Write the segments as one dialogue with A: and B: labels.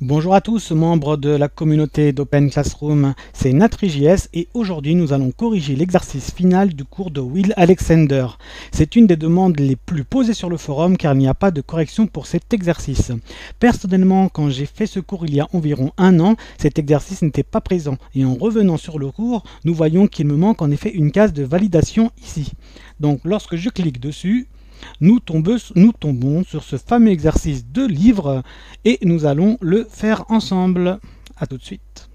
A: Bonjour à tous, membres de la communauté d'Open Classroom, c'est NatriJS et aujourd'hui nous allons corriger l'exercice final du cours de Will Alexander. C'est une des demandes les plus posées sur le forum car il n'y a pas de correction pour cet exercice. Personnellement, quand j'ai fait ce cours il y a environ un an, cet exercice n'était pas présent et en revenant sur le cours, nous voyons qu'il me manque en effet une case de validation ici. Donc lorsque je clique dessus, nous tombons sur ce fameux exercice de livre et nous allons le faire ensemble. A tout de suite.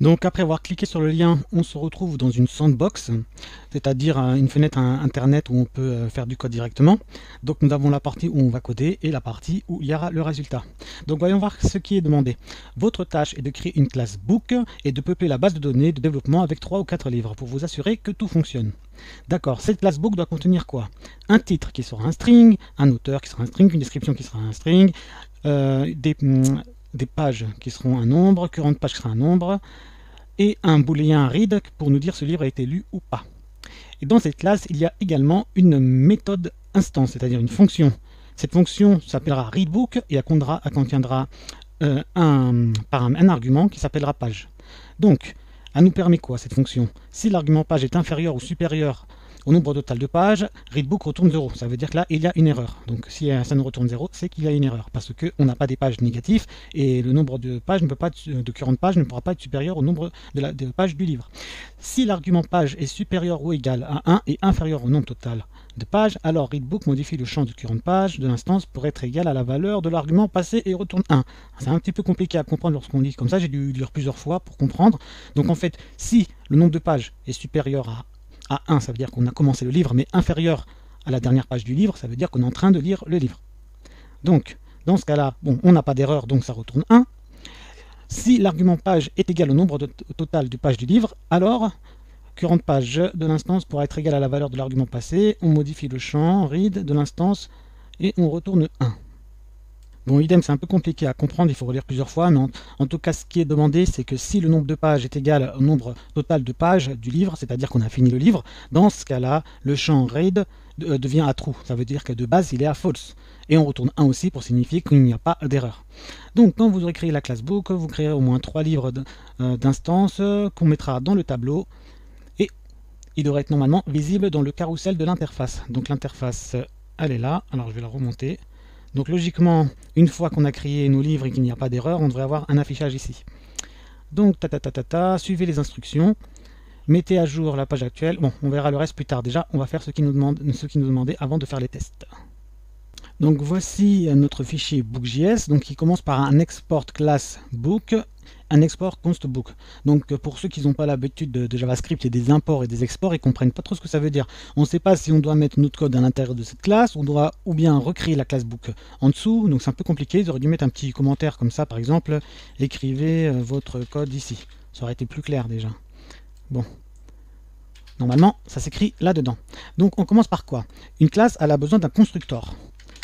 A: Donc après avoir cliqué sur le lien, on se retrouve dans une sandbox, c'est-à-dire une fenêtre internet où on peut faire du code directement. Donc nous avons la partie où on va coder et la partie où il y aura le résultat. Donc voyons voir ce qui est demandé. Votre tâche est de créer une classe book et de peupler la base de données de développement avec 3 ou 4 livres pour vous assurer que tout fonctionne. D'accord, cette classe book doit contenir quoi? Un titre qui sera un string, un auteur qui sera un string, une description qui sera un string, des pages qui seront un nombre, current page qui sera un nombre, et un booléen read pour nous dire si ce livre a été lu ou pas. Et dans cette classe, il y a également une méthode instance, c'est-à-dire une fonction. Cette fonction s'appellera readbook et elle contiendra un argument qui s'appellera page. Donc, elle nous permet quoi cette fonction? Si l'argument page est inférieur ou supérieur au nombre total de pages, readbook retourne 0. Ça veut dire que là, il y a une erreur. Donc si ça nous retourne 0, c'est qu'il y a une erreur. Parce qu'on n'a pas des pages négatives et le nombre de pages ne peut pas être, de current pages ne pourra pas être supérieur au nombre de pages du livre. Si l'argument page est supérieur ou égal à 1 et inférieur au nombre total de pages, alors readbook modifie le champ de current page de l'instance pour être égal à la valeur de l'argument passé et retourne 1. C'est un petit peu compliqué à comprendre lorsqu'on lit comme ça, j'ai dû lire plusieurs fois pour comprendre. Donc en fait, si le nombre de pages est supérieur à 1, ça veut dire qu'on a commencé le livre, mais inférieur à la dernière page du livre, ça veut dire qu'on est en train de lire le livre. Donc, dans ce cas-là, bon, on n'a pas d'erreur, donc ça retourne 1. Si l'argument page est égal au nombre total de pages du livre, alors current page de l'instance pourra être égal à la valeur de l'argument passé, on modifie le champ read de l'instance et on retourne 1. Bon, idem, c'est un peu compliqué à comprendre, il faut relire plusieurs fois, mais en tout cas, ce qui est demandé, c'est que si le nombre de pages est égal au nombre total de pages du livre, c'est-à-dire qu'on a fini le livre, dans ce cas-là, le champ read devient à true. Ça veut dire que de base, il est à false. Et on retourne 1 aussi pour signifier qu'il n'y a pas d'erreur. Donc, quand vous aurez créé la classe book, vous créerez au moins 3 livres d'instances qu'on mettra dans le tableau. Et il devrait être normalement visible dans le carrousel de l'interface. Donc, l'interface, elle est là. Alors, je vais la remonter. Donc logiquement, une fois qu'on a créé nos livres et qu'il n'y a pas d'erreur, on devrait avoir un affichage ici. Donc, suivez les instructions, mettez à jour la page actuelle. Bon, on verra le reste plus tard. Déjà, on va faire ce qui nous demandait avant de faire les tests. Donc voici notre fichier book.js, donc qui commence par un export class book, un export const book. Donc pour ceux qui n'ont pas l'habitude de JavaScript et des imports et des exports, ils ne comprennent pas trop ce que ça veut dire. On ne sait pas si on doit mettre notre code à l'intérieur de cette classe, on doit ou bien recréer la classe book en dessous, donc c'est un peu compliqué. Ils auraient dû mettre un petit commentaire comme ça, par exemple, écrivez votre code ici. Ça aurait été plus clair déjà. Bon. Normalement, ça s'écrit là-dedans. Donc on commence par quoi? Une classe, elle a besoin d'un constructeur.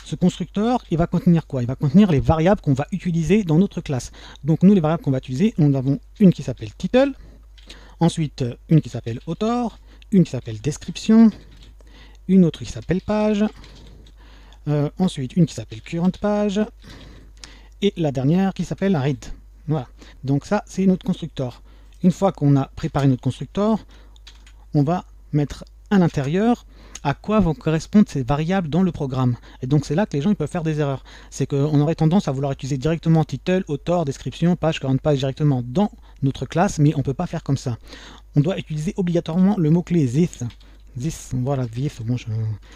A: Ce constructeur, il va contenir quoi? Il va contenir les variables qu'on va utiliser dans notre classe. Donc nous, les variables qu'on va utiliser, nous avons une qui s'appelle title, ensuite une qui s'appelle author, une qui s'appelle description, une autre qui s'appelle page, ensuite une qui s'appelle current page, et la dernière qui s'appelle read. Voilà. Donc ça, c'est notre constructeur. Une fois qu'on a préparé notre constructeur, on va mettre à l'intérieur à quoi vont correspondre ces variables dans le programme. Et donc c'est là que les gens ils peuvent faire des erreurs. C'est qu'on aurait tendance à vouloir utiliser directement title, author, description, page, current page directement dans notre classe, mais on ne peut pas faire comme ça. On doit utiliser obligatoirement le mot-clé this, voilà, this, bon,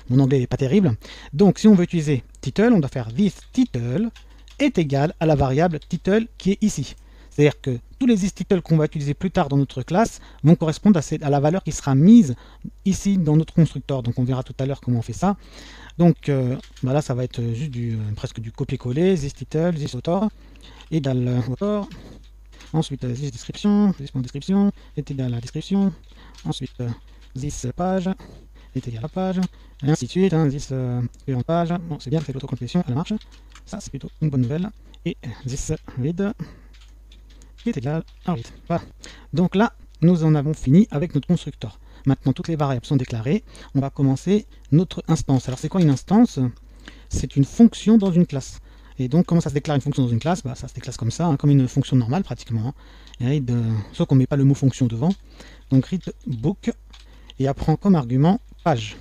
A: mon anglais n'est pas terrible. Donc si on veut utiliser title, on doit faire this title est égal à la variable title qui est ici. C'est-à-dire que tous les istitles qu'on va utiliser plus tard dans notre classe vont correspondre à la valeur qui sera mise ici dans notre constructeur. Donc on verra tout à l'heure comment on fait ça. Donc là, ça va être juste presque du copier-coller. This title, this author, égale author. Ensuite, this description est égal à description. Ensuite, this page est égal à page. Et ainsi de suite. This page. Bon, c'est bien, c'est l'autocomplétion, elle marche. Ça, c'est plutôt une bonne nouvelle. Et this read qui est égal à read. Voilà. Donc là, nous en avons fini avec notre constructeur. Maintenant, toutes les variables sont déclarées. On va commencer notre instance. Alors, c'est quoi une instance? C'est une fonction dans une classe. Et donc, comment ça se déclare une fonction dans une classe? Ça se déclare comme ça, hein, comme une fonction normale pratiquement. Hein. Et read, sauf qu'on ne met pas le mot fonction devant. Donc, read book, et apprend comme argument page.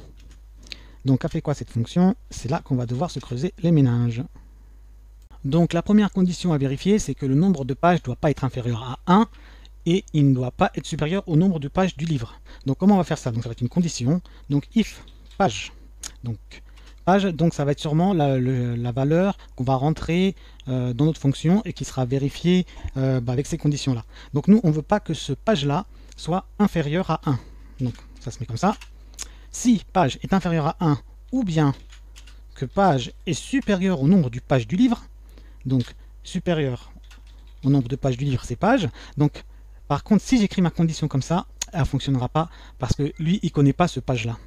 A: Donc, après quoi cette fonction? C'est là qu'on va devoir se creuser les méninges. Donc, la première condition à vérifier, c'est que le nombre de pages ne doit pas être inférieur à 1, et il ne doit pas être supérieur au nombre de pages du livre. Donc, comment on va faire ça? Donc, ça va être une condition. Donc, if page. Donc, page, donc ça va être sûrement la valeur qu'on va rentrer dans notre fonction et qui sera vérifiée avec ces conditions-là. Donc nous, on ne veut pas que ce page-là soit inférieur à 1. Donc ça se met comme ça. Si page est inférieur à 1, ou bien que page est supérieur au nombre de pages du livre, donc supérieur au nombre de pages du livre, c'est page. Donc par contre, si j'écris ma condition comme ça, elle ne fonctionnera pas parce que lui, il ne connaît pas ce page-là.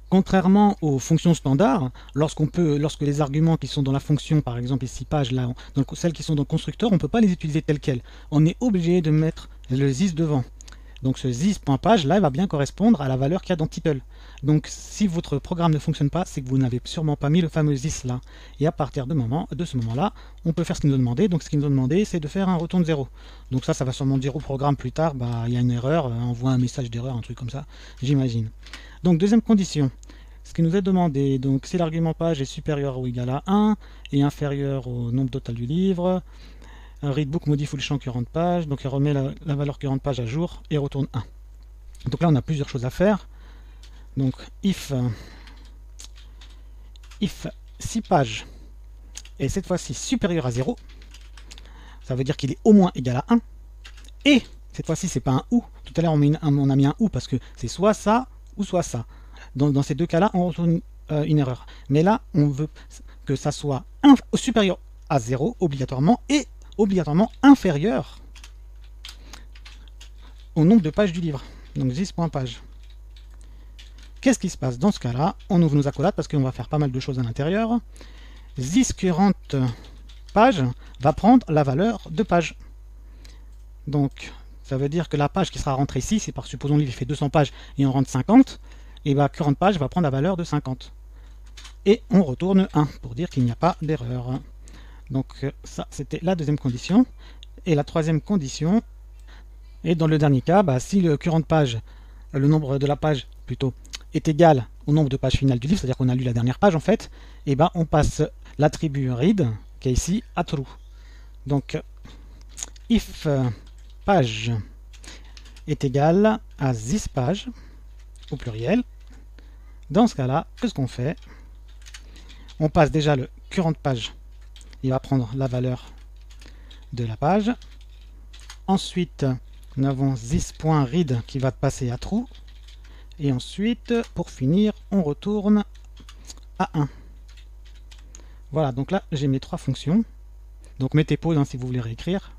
A: Contrairement aux fonctions standards, lorsque les arguments qui sont dans la fonction, par exemple ici page, là, donc celles qui sont dans le constructeur, on ne peut pas les utiliser telles quelles. On est obligé de mettre le this devant. Donc ce this.page, là, il va bien correspondre à la valeur qu'il y a dans title. Donc si votre programme ne fonctionne pas, c'est que vous n'avez sûrement pas mis le fameux this là. Et à partir de ce moment-là, on peut faire ce qu'il nous a demandé. Donc ce qu'il nous a demandé, c'est de faire un retourne 0. Donc ça va sûrement dire au programme plus tard, il y a une erreur, envoie un message d'erreur, un truc comme ça, j'imagine. Donc deuxième condition, ce qui nous est demandé, donc si l'argument page est supérieur ou égal à 1 et inférieur au nombre total du livre, readbook modifie le champ current page, donc il remet la valeur current page à jour et retourne 1. Donc là on a plusieurs choses à faire. Donc if si page est cette fois-ci supérieur à 0, ça veut dire qu'il est au moins égal à 1, et cette fois-ci c'est pas un ou, tout à l'heure on a mis un ou parce que c'est soit ça ou soit ça. Dans ces deux cas-là, on retourne une erreur. Mais là, on veut que ça soit supérieur à 0 obligatoirement et obligatoirement inférieur au nombre de pages du livre. Donc 10.page. Qu'est-ce qui se passe dans ce cas-là? On ouvre nos accolades parce qu'on va faire pas mal de choses à l'intérieur. This current page va prendre la valeur de page. Donc, ça veut dire que la page qui sera rentrée ici, c'est par supposons le livre fait 200 pages et on rentre 50, et current page va prendre la valeur de 50. Et on retourne 1 pour dire qu'il n'y a pas d'erreur. Donc ça, c'était la deuxième condition. Et la troisième condition, et dans le dernier cas, si le current page, le nombre de la page plutôt, est égal au nombre de pages finales du livre, c'est-à-dire qu'on a lu la dernière page en fait, et on passe l'attribut read, qui est ici, à true. Donc, if page est égal à this page, au pluriel, dans ce cas-là, qu'est-ce qu'on fait? On passe déjà le current page, il va prendre la valeur de la page. Ensuite, nous avons this.read qui va passer à true. Et ensuite, pour finir, on retourne à 1. Voilà, donc là, j'ai mes trois fonctions. Donc mettez pause si vous voulez réécrire.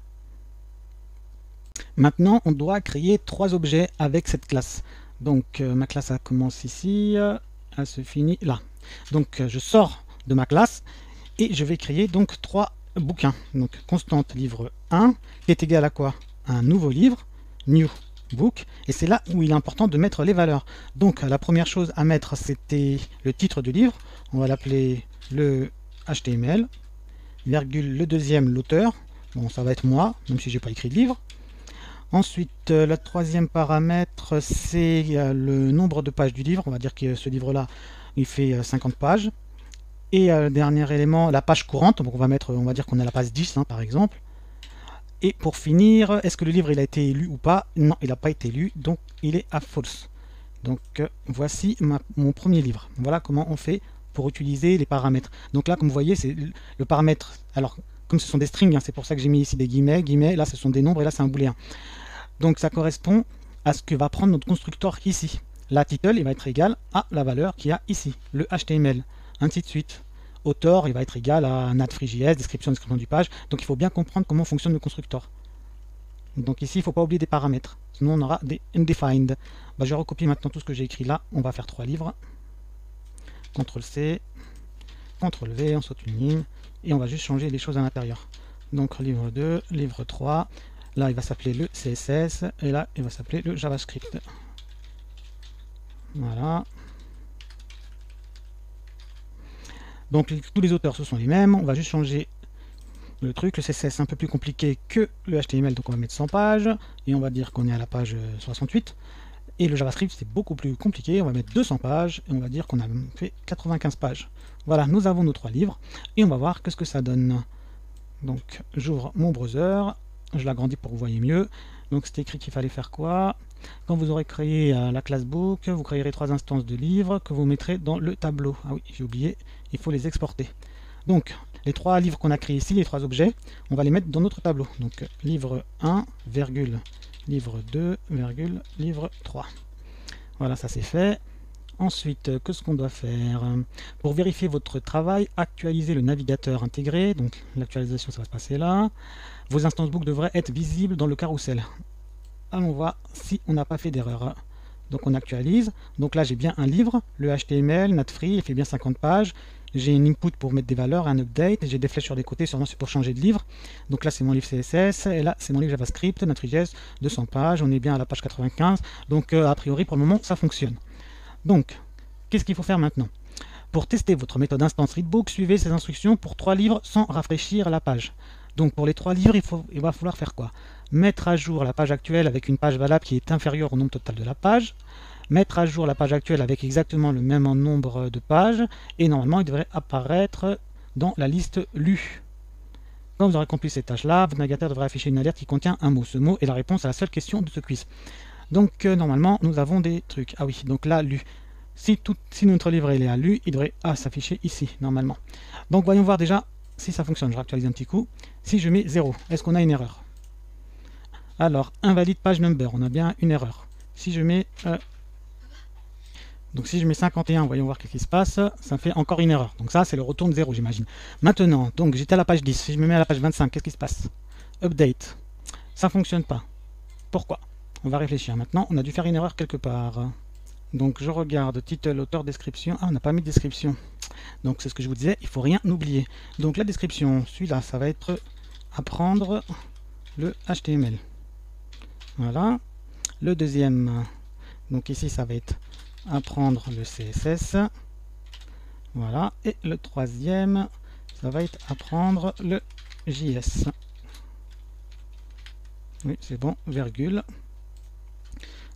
A: Maintenant, on doit créer trois objets avec cette classe. Donc ma classe elle commence ici, elle se finit là. Donc je sors de ma classe et je vais créer donc trois bouquins. Donc constante livre 1 qui est égal à quoi? Un nouveau livre, new book, et c'est là où il est important de mettre les valeurs. Donc la première chose à mettre c'était le titre du livre, on va l'appeler le HTML, virgule le deuxième l'auteur, bon ça va être moi, même si j'ai pas écrit de livre. Ensuite, le troisième paramètre, c'est le nombre de pages du livre. On va dire que ce livre-là, il fait 50 pages. Et le dernier élément, la page courante. Donc on va dire qu'on a la page 10, par exemple. Et pour finir, est-ce que le livre il a été lu ou pas? Non, il n'a pas été lu, donc il est à false. Donc voici mon premier livre. Voilà comment on fait pour utiliser les paramètres. Donc là, comme vous voyez, c'est le paramètre. Alors, comme ce sont des strings, c'est pour ça que j'ai mis ici des guillemets, guillemets, là ce sont des nombres et là c'est un booléen. Donc ça correspond à ce que va prendre notre constructeur ici. La title, il va être égal à la valeur qu'il y a ici, le HTML, ainsi de suite. Author, il va être égal à nat.free.js, description du page. Donc il faut bien comprendre comment fonctionne le constructeur. Donc ici, il ne faut pas oublier des paramètres, sinon on aura des undefined. Je vais recopier maintenant tout ce que j'ai écrit là. On va faire 3 livres. CTRL-C, CTRL-V, on saute une ligne, et on va juste changer les choses à l'intérieur. Donc livre 2, livre 3, là il va s'appeler le CSS, et là il va s'appeler le JavaScript. Voilà. Donc tous les auteurs ce sont les mêmes, on va juste changer le truc. Le CSS c'est un peu plus compliqué que le HTML, donc on va mettre 100 pages, et on va dire qu'on est à la page 68. Et le JavaScript c'est beaucoup plus compliqué, on va mettre 200 pages, et on va dire qu'on a fait 95 pages. Voilà, nous avons nos 3 livres, et on va voir ce que ça donne. Donc j'ouvre mon browser, je l'agrandis pour que vous voyez mieux. Donc c'était écrit qu'il fallait faire quoi? Quand vous aurez créé la classe book, vous créerez 3 instances de livres que vous mettrez dans le tableau. Ah oui, j'ai oublié, il faut les exporter. Donc les 3 livres qu'on a créés ici, les 3 objets, on va les mettre dans notre tableau. Donc livre 1, virgule, livre 2, virgule, livre 3. Voilà, ça c'est fait. Ensuite, qu'est-ce qu'on doit faire? Pour vérifier votre travail, actualisez le navigateur intégré. Donc l'actualisation, ça va se passer là. Vos instances book devraient être visibles dans le carrousel. Allons voir si on n'a pas fait d'erreur. Donc on actualise. Donc là j'ai bien un livre, le HTML, NatFree, il fait bien 50 pages. J'ai une input pour mettre des valeurs, un update, j'ai des flèches sur les côtés, sûrement c'est pour changer de livre. Donc là c'est mon livre CSS, et là c'est mon livre JavaScript, NatFree.js, 200 pages, on est bien à la page 95. Donc a priori pour le moment ça fonctionne. Donc, qu'est-ce qu'il faut faire maintenant? Pour tester votre méthode Instance Readbook, suivez ces instructions pour 3 livres sans rafraîchir la page. Donc pour les 3 livres, il va falloir faire quoi? Mettre à jour la page actuelle avec une page valable qui est inférieure au nombre total de la page, mettre à jour la page actuelle avec exactement le même nombre de pages, et normalement il devrait apparaître dans la liste lue. Quand vous aurez accompli ces tâches-là, votre navigateur devrait afficher une alerte qui contient un mot. Ce mot est la réponse à la seule question de ce quiz. Donc normalement nous avons des trucs. Ah oui, donc là lu. Si notre livre est à lu, il devrait s'afficher ici normalement. Donc voyons voir déjà si ça fonctionne. Je réactualise un petit coup. Si je mets 0, est-ce qu'on a une erreur? Alors invalide page number, on a bien une erreur. Si je mets donc si je mets 51, voyons voir ce qui se passe, ça fait encore une erreur. Donc ça c'est le retour de 0 j'imagine. Maintenant, donc j'étais à la page 10, si je me mets à la page 25, qu'est-ce qui se passe? Update, ça fonctionne pas. Pourquoi? On va réfléchir maintenant, on a dû faire une erreur quelque part. Donc je regarde, title, auteur, description. Ah, on n'a pas mis de description. Donc c'est ce que je vous disais, il ne faut rien oublier. Donc la description, celui-là, ça va être apprendre le HTML. Voilà. Le deuxième, donc ici ça va être apprendre le CSS. Voilà. Et le troisième, ça va être apprendre le JS. Oui, c'est bon, virgule.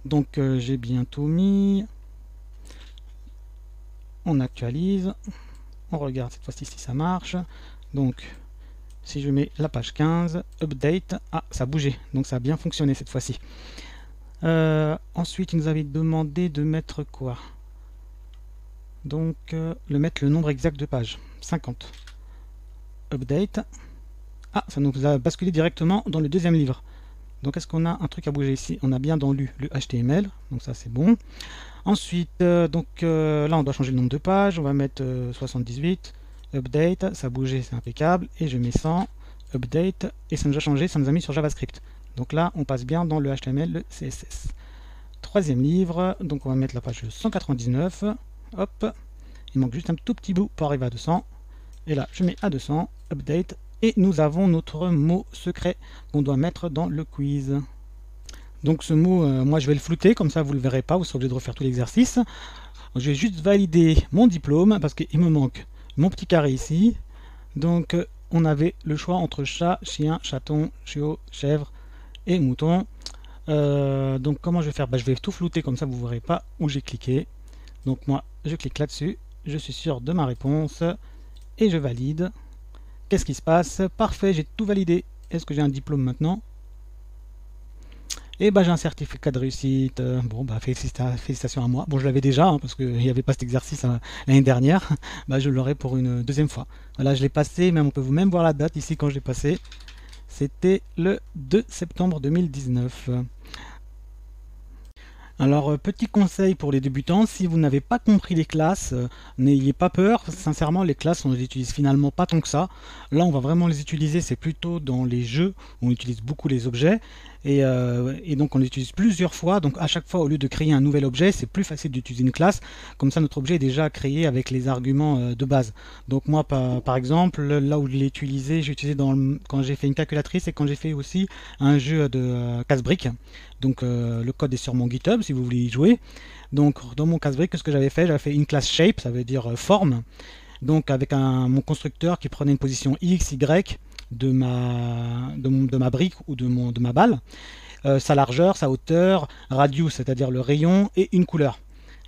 A: Donc j'ai bien tout mis. On actualise. On regarde cette fois-ci si ça marche. Donc si je mets la page 15, update, ah ça a bougé, donc ça a bien fonctionné cette fois-ci. Ensuite il nous avait demandé de mettre quoi? Donc mettre le nombre exact de pages, 50. Update. Ah, ça nous a basculé directement dans le deuxième livre. Donc est-ce qu'on a un truc à bouger ici? On a bien dans le HTML, donc ça c'est bon. Ensuite, là on doit changer le nombre de pages, on va mettre 78, update, ça a bougé, c'est impeccable, et je mets 100, update, et ça nous a changé, ça nous a mis sur JavaScript. Donc là on passe bien dans le HTML, le CSS. Troisième livre, donc on va mettre la page 199, hop, il manque juste un tout petit bout pour arriver à 200, et là je mets à 200, update, et nous avons notre mot secret qu'on doit mettre dans le quiz. Donc ce mot, moi je vais le flouter, comme ça vous ne le verrez pas, vous serez obligé de refaire tout l'exercice. Je vais juste valider mon diplôme, parce qu'il me manque mon petit carré ici. Donc on avait le choix entre chat, chien, chaton, chiot, chèvre et mouton. Donc comment je vais faire? Je vais tout flouter, comme ça vous ne verrez pas où j'ai cliqué. Donc moi je clique là-dessus, je suis sûr de ma réponse, et je valide. Qu'est-ce qui se passe? Parfait, j'ai tout validé. Est-ce que j'ai un diplôme maintenant? Et j'ai un certificat de réussite. Bon, félicitations à moi. Bon, je l'avais déjà, hein, parce qu'il n'y avait pas cet exercice l'année dernière. Je l'aurai pour une deuxième fois. Voilà, je l'ai passé, même on peut vous même voir la date ici quand je l'ai passé. C'était le 2 septembre 2019. Alors, petit conseil pour les débutants, si vous n'avez pas compris les classes, n'ayez pas peur. Sincèrement, les classes, on les utilise finalement pas tant que ça. Là, on va vraiment les utiliser, c'est plutôt dans les jeux où on utilise beaucoup les objets. Et donc, on les utilise plusieurs fois. Donc, à chaque fois, au lieu de créer un nouvel objet, c'est plus facile d'utiliser une classe. Comme ça, notre objet est déjà créé avec les arguments de base. Donc, moi, par exemple, là où je l'ai utilisé, j'ai utilisé quand j'ai fait une calculatrice et quand j'ai fait aussi un jeu de casse-briques. Donc le code est sur mon GitHub si vous voulez y jouer. Donc dans mon casse-brique, qu'est-ce que j'avais fait? J'avais fait une classe shape, ça veut dire forme. donc avec mon constructeur qui prenait une position X, Y de ma brique ou de ma balle, sa largeur, sa hauteur, radius, c'est-à-dire le rayon, et une couleur.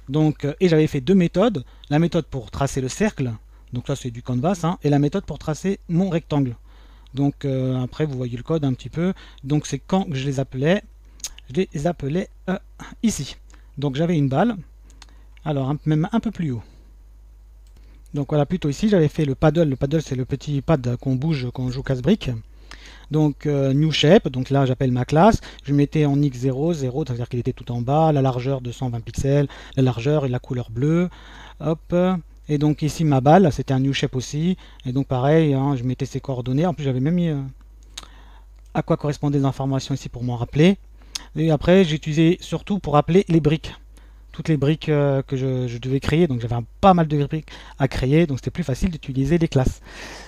A: Donc, et j'avais fait deux méthodes, la méthode pour tracer le cercle, donc là c'est du canvas, hein, et la méthode pour tracer mon rectangle. Donc après vous voyez le code un petit peu, donc c'est quand je les appelais ici. Donc j'avais une balle, alors même un peu plus haut. Donc voilà, plutôt ici j'avais fait le paddle c'est le petit pad qu'on bouge quand on joue casse-brique. Donc new shape, donc là j'appelle ma classe, je mettais en x0, 0, c'est-à-dire qu'il était tout en bas, la largeur de 120 pixels, la largeur et la couleur bleue, hop, et donc ici ma balle, c'était un new shape aussi, et donc pareil, hein, je mettais ses coordonnées, en plus j'avais même mis à quoi correspondaient les informations ici pour m'en rappeler, et après j'ai utilisé surtout pour rappeler les briques. Toutes les briques que je devais créer, donc j'avais pas mal de briques à créer, donc c'était plus facile d'utiliser les classes.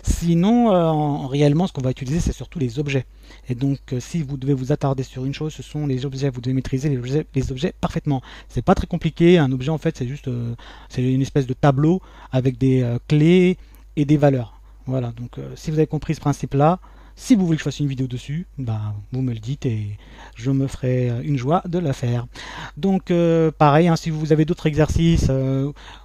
A: Sinon, réellement, ce qu'on va utiliser, c'est surtout les objets. Et donc, si vous devez vous attarder sur une chose, ce sont les objets. Vous devez maîtriser les objets parfaitement. C'est pas très compliqué. Un objet, en fait, c'est juste c'est une espèce de tableau avec des clés et des valeurs. Voilà, donc si vous avez compris ce principe-là, si vous voulez que je fasse une vidéo dessus, bah, vous me le dites et je me ferai une joie de la faire. Donc pareil, hein, si vous avez d'autres exercices,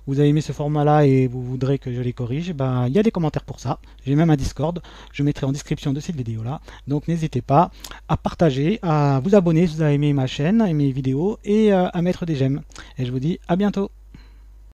A: vous avez aimé ce format-là et vous voudrez que je les corrige, bah, il y a des commentaires pour ça. J'ai même un Discord, je mettrai en description de cette vidéo-là. Donc n'hésitez pas à partager, à vous abonner si vous avez aimé ma chaîne et mes vidéos et à mettre des j'aime. Et je vous dis à bientôt.